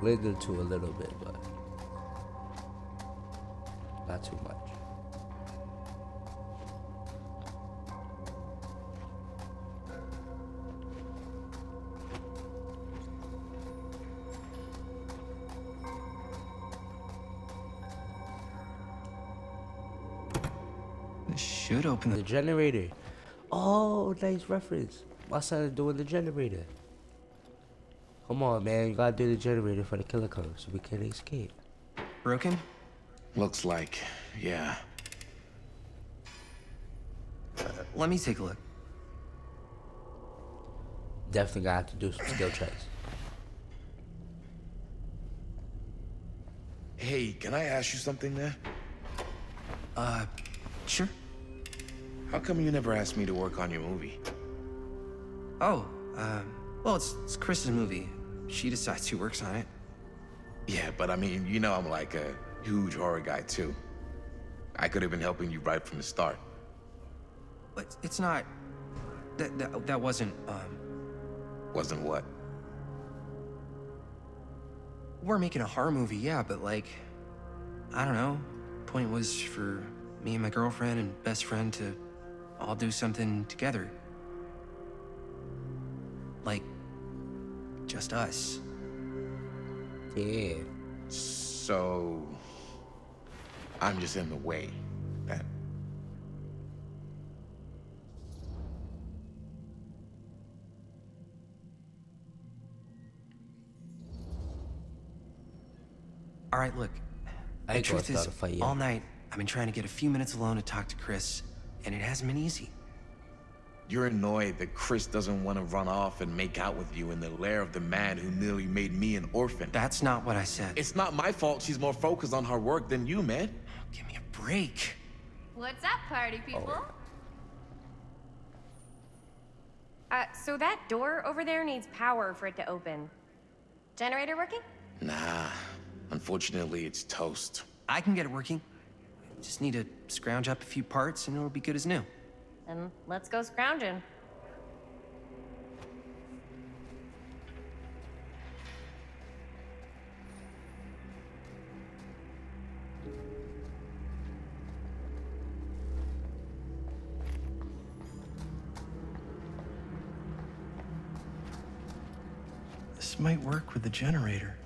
Linger to a little bit, but not too much. should open The generator. Oh, nice reference. My son is doing the generator. Come on, man. You gotta do the generator for the killer comes so we can escape. Broken? Looks like, yeah. Let me take a look. Definitely gonna have to do some skill checks. Hey, can I ask you something there? Sure. How come you never asked me to work on your movie? Oh, well, it's Chris's movie. She decides who works on it. Yeah, but I mean, you know I'm like a huge horror guy too. I could have been helping you right from the start. But it's not... That wasn't, Wasn't what? We're making a horror movie, yeah, but like... I don't know. Point was for me and my girlfriend and best friend to all do something together. Like... just us. Yeah. So... I'm just in the way, then. All right, look. I The ain't gonna truth is, start a fight yet. all night, I've been trying to get a few minutes alone to talk to Chris, and it hasn't been easy. You're annoyed that Chris doesn't want to run off and make out with you in the lair of the man who nearly made me an orphan. That's not what I said. It's not my fault she's more focused on her work than you, man. Give me a break. What's up, party people? So that door over there needs power for it to open. Generator working? Nah, unfortunately it's toast. I can get it working. Just need to scrounge up a few parts and it'll be good as new. Then let's go scrounging. This might work with the generator.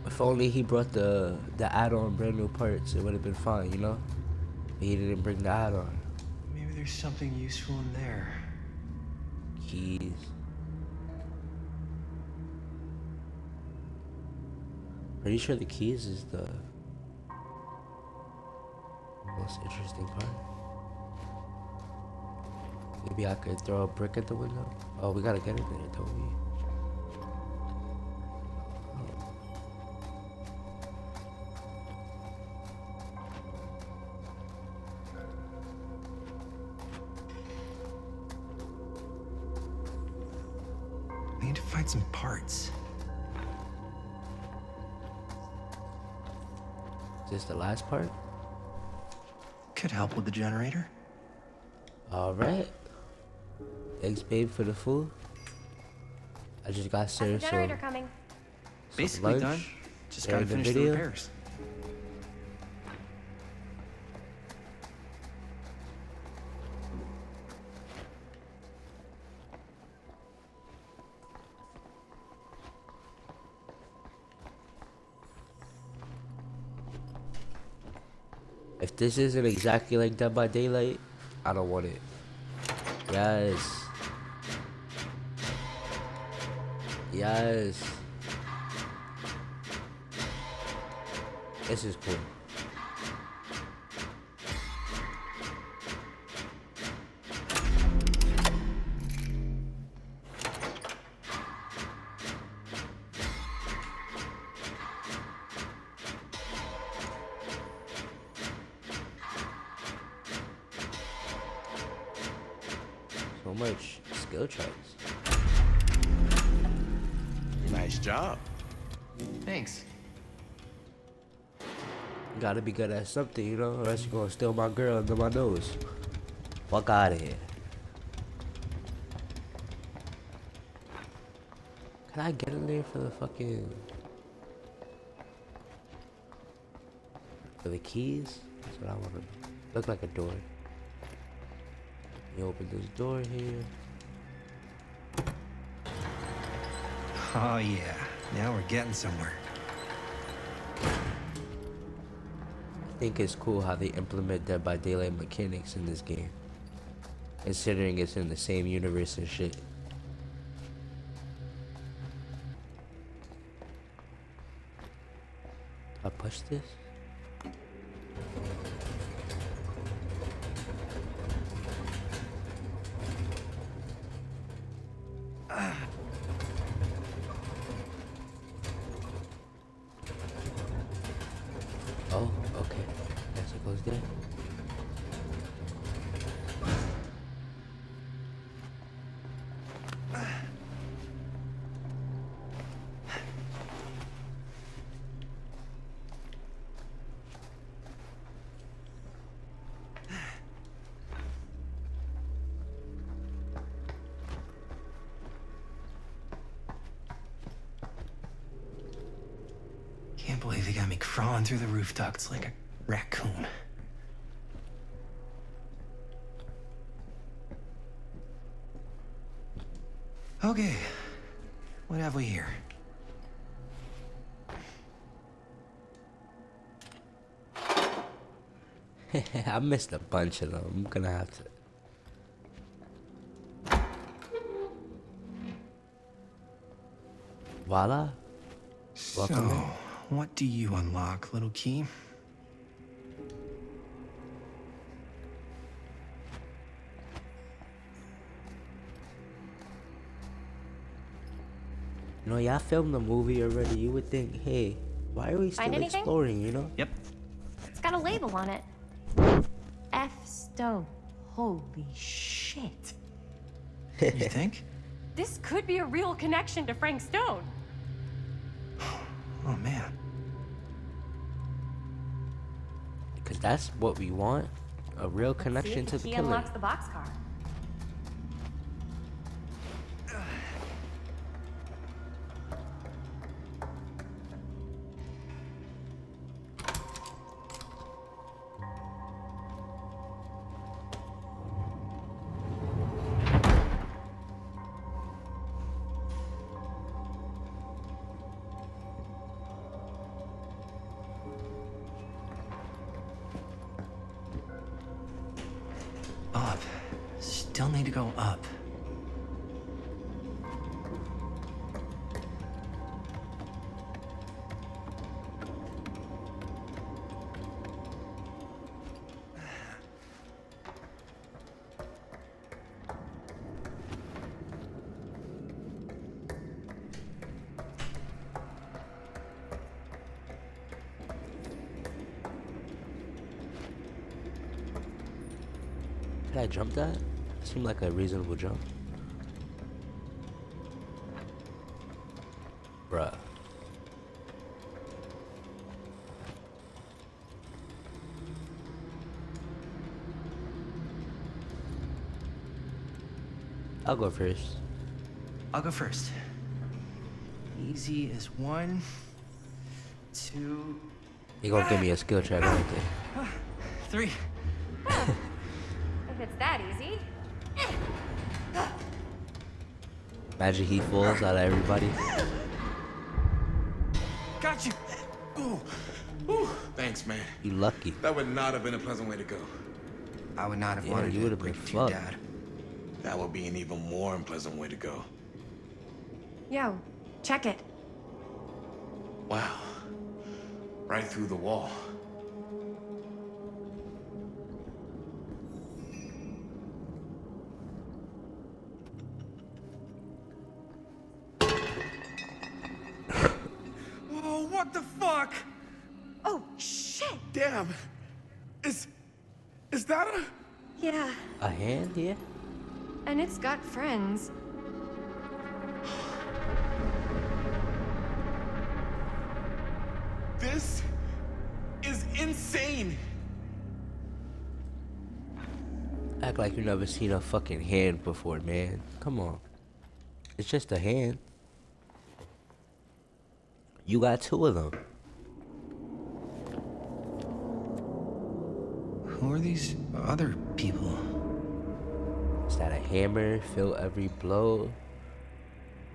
If only he brought the add-on brand new parts, it would have been fine, you know? But he didn't bring the add-on. Maybe there's something useful in there. Keys. Pretty sure the keys is the most interesting part. Maybe I could throw a brick at the window. Oh, we gotta get in there, don't we? We need to find some parts. Is this the last part? Could help with the generator. Alright. Thanks, babe, for the food. I just got How's the served generator some coming? Basically lunch done. Just during gotta finish the video. repairs. If this isn't exactly like Dead by Daylight, I don't want it. Yes. Yes. This is cool. So much skill checks. Nice job. Thanks. You gotta be good at something, you know, or else you're gonna steal my girl under my nose. Fuck out of here. Can I get in there for the fucking... for the keys? That's what I want to... Look like a door. You open this door here. Oh yeah, now we're getting somewhere. think it's cool how they implement Dead by Daylight mechanics in this game, considering it's in the same universe and shit. I push this? Oh, okay. Guess it goes there. Can't believe they got me crawling through the roof ducts like a raccoon. Okay, what have we here? I missed a bunch of them. I'm gonna have to. Voila. Welcome So, in. what do you unlock, little key? You know, y'all filmed the movie already. You would think, hey, why are we still Find anything? exploring, you know? Yep. It's got a label on it. F. Stone. Holy shit. You think? This could be a real connection to Frank Stone. Oh, man. Because that's what we want. A real Let's connection see to if the he killer. unlocks the boxcar. Up. Still need to go up. Did I jump that? Seemed like a reasonable jump. Bruh. I'll go first. I'll go first. Easy as 1, 2, You gonna give me a skill check right there. 3. If it's that easy. Imagine he falls out of everybody. Got you. Ooh. Ooh. Thanks, man. You lucky. That would not have been a pleasant way to go. I would not have Yeah, wanted you to would have been break it to your fucked. dad. That would be an even more unpleasant way to go. Yo, check it. Wow. Right through the wall. Oh, what the fuck? Oh, shit! Damn. Is that a... Yeah, A hand, yeah? and it's got friends. This is insane. Act like you never seen a fucking hand before, man. Come on. It's just a hand. You got 2 of them. Who are these other people? Is that a hammer? Feel every blow.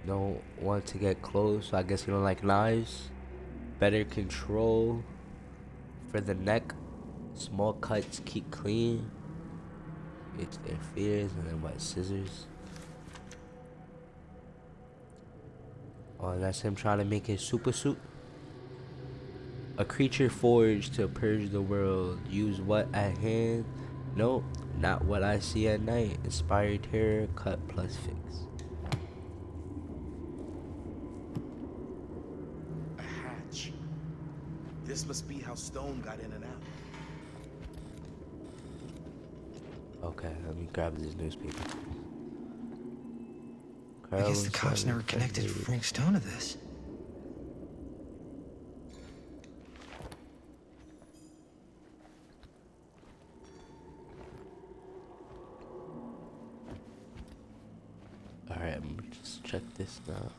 Don't want to get close, so I guess you don't like knives. Better control for the neck. Small cuts keep clean. It's their fears and then what, scissors? Oh, and that's him trying to make his super suit. A creature forged to purge the world. Use what at hand? Nope, not what I see at night. Inspired terror, cut plus fix. A hatch. This must be how Stone got in and out. Okay, let me grab this newspaper. I guess the Carolyn cops Simon never connected Frederick. Frank Stone to this. Alright, I'm gonna just check this now.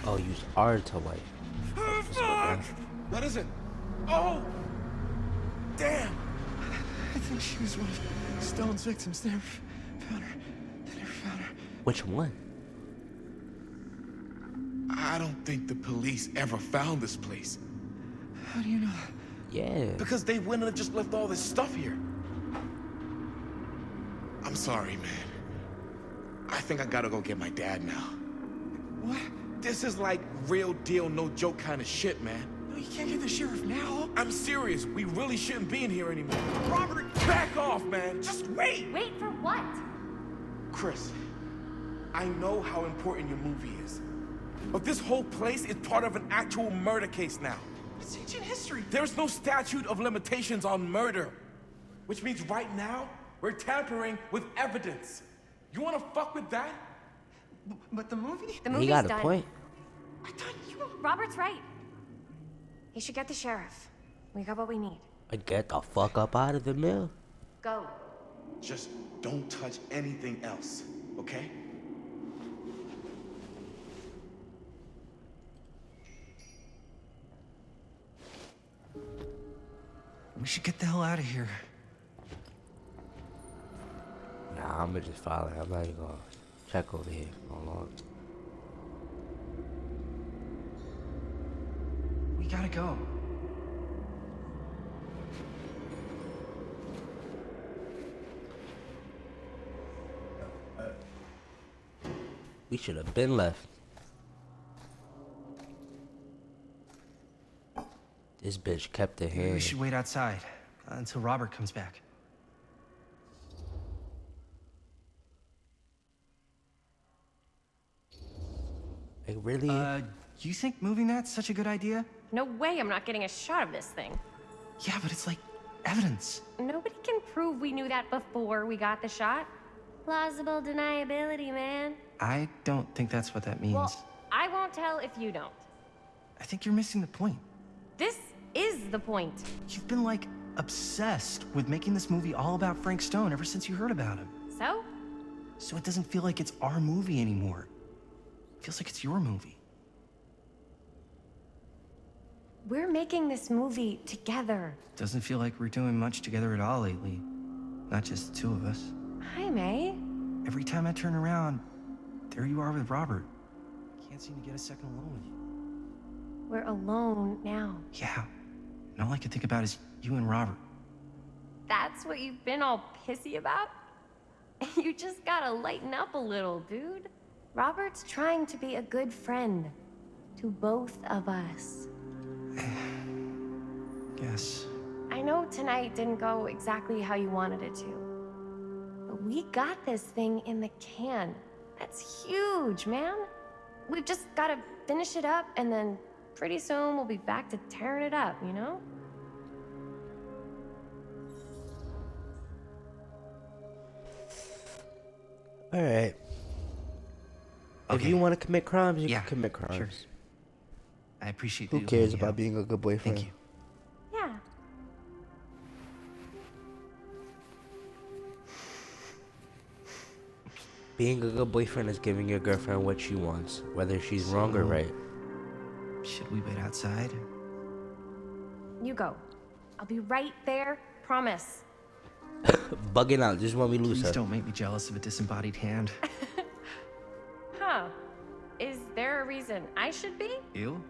Oh, use R to wipe. Oh, Let's go down. What is it? Oh! Damn! I think she was one of Stone's victims. They never found her. They never found her. Which one? I don't think the police ever found this place. How do you know? Yeah. Because they wouldn't have just left all this stuff here. I'm sorry, man. I think I gotta go get my dad now. What? This is like real deal, no joke kind of shit, man. No, you can't get the sheriff now. I'm serious. We really shouldn't be in here anymore. Robert, back off, man. Just wait. Wait for what? Chris, I know how important your movie is. But this whole place is part of an actual murder case now. It's ancient history. There's no statute of limitations on murder. Which means right now, we're tampering with evidence. You wanna fuck with that? But the movie? The He movie's got a done. point. I thought you... Robert's right. He should get the sheriff. We got what we need. Get the fuck up out of the mill. Go. Just don't touch anything else, okay? We should get the hell out of here. Nah, I'm gonna just follow it. I'm not even gonna check over here. Hold on. We gotta go. We should have been left. This bitch kept it Maybe here. we should wait outside until Robert comes back. Like, really? You think moving that's such a good idea? No way I'm not getting a shot of this thing. Yeah, but it's like evidence. Nobody can prove we knew that before we got the shot. Plausible deniability, man. I don't think that's what that means. Well, I won't tell if you don't. I think you're missing the point. This is the point. You've been like obsessed with making this movie all about Frank Stone ever since you heard about him. So? So it doesn't feel like it's our movie anymore. It feels like it's your movie. We're making this movie together. Doesn't feel like we're doing much together at all lately. Not just the two of us. Jaime. Every time I turn around, there you are with Robert. Can't seem to get a second alone with you. We're alone now. Yeah. And all I can think about is you and Robert. That's what you've been all pissy about? You just gotta lighten up a little, dude. Robert's trying to be a good friend to both of us. Yes. I know tonight didn't go exactly how you wanted it to. But we got this thing in the can. That's huge, man. We've just gotta finish it up, and then pretty soon we'll be back to tearing it up, you know? Alright. If Okay. you want to commit crimes, you Yeah, can commit crimes. sure. I appreciate Who the cares help. about being a good boyfriend? Thank you. Yeah. Being a good boyfriend is giving your girlfriend what she wants, whether she's wrong or So- right. Should we wait outside? You go. I'll be right there, promise. Bugging out just when we lose Please her. don't make me jealous of a disembodied hand. Huh. Is there a reason I should be? You?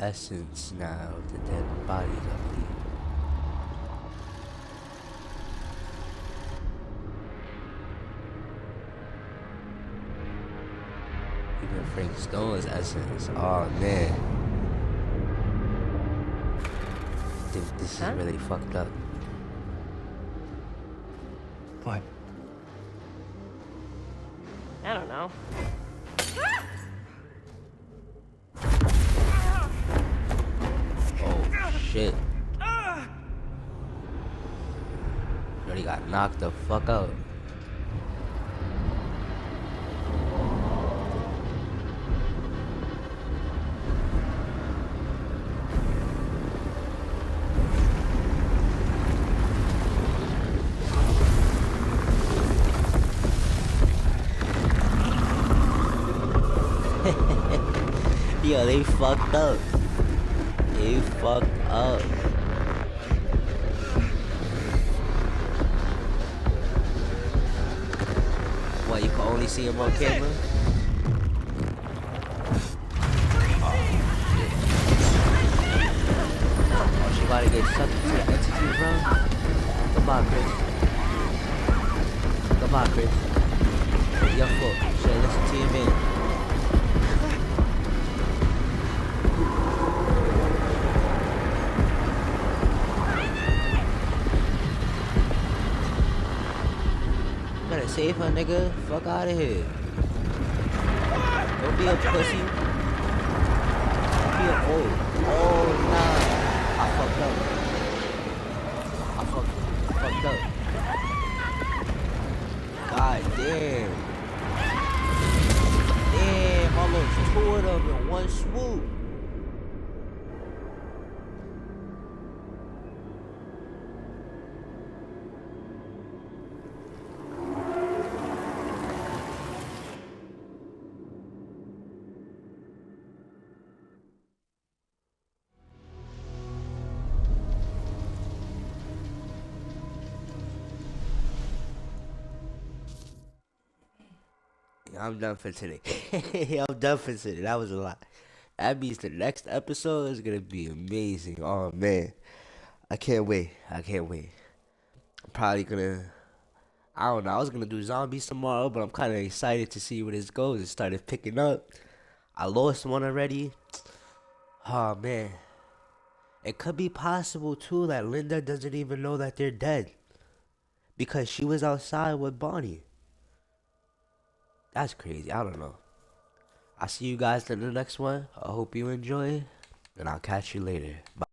essence now of the dead bodies, I believe. Even Frank Stone's essence. Oh man. I think this is really fucked up. What? I don't know. Oh shit. Already got knocked the fuck out. Yo, they fucked up. They fucked up. What, you can only see him on camera? Oh, she about to get sucked into the entity, bro. Come on, Chris. Come on, Chris. It's your fault. You should listen to your man. Save her, nigga. Fuck out of here. Don't be a pussy. Don't be a oh nah. I fucked up. I fucked up. God damn. Damn, almost two of them in one swoop. I'm done for today. I'm done for today. That was a lot. That means the next episode is gonna be amazing. Oh man, I can't wait. I can't wait. I'm probably gonna. I don't know. I was gonna do zombies tomorrow, but I'm kind of excited to see where this goes. It started picking up. I lost one already. Oh man, it could be possible too that Linda doesn't even know that they're dead because she was outside with Bonnie. That's crazy. I don't know. I'll see you guys in the next one. I hope you enjoy, and I'll catch you later. Bye.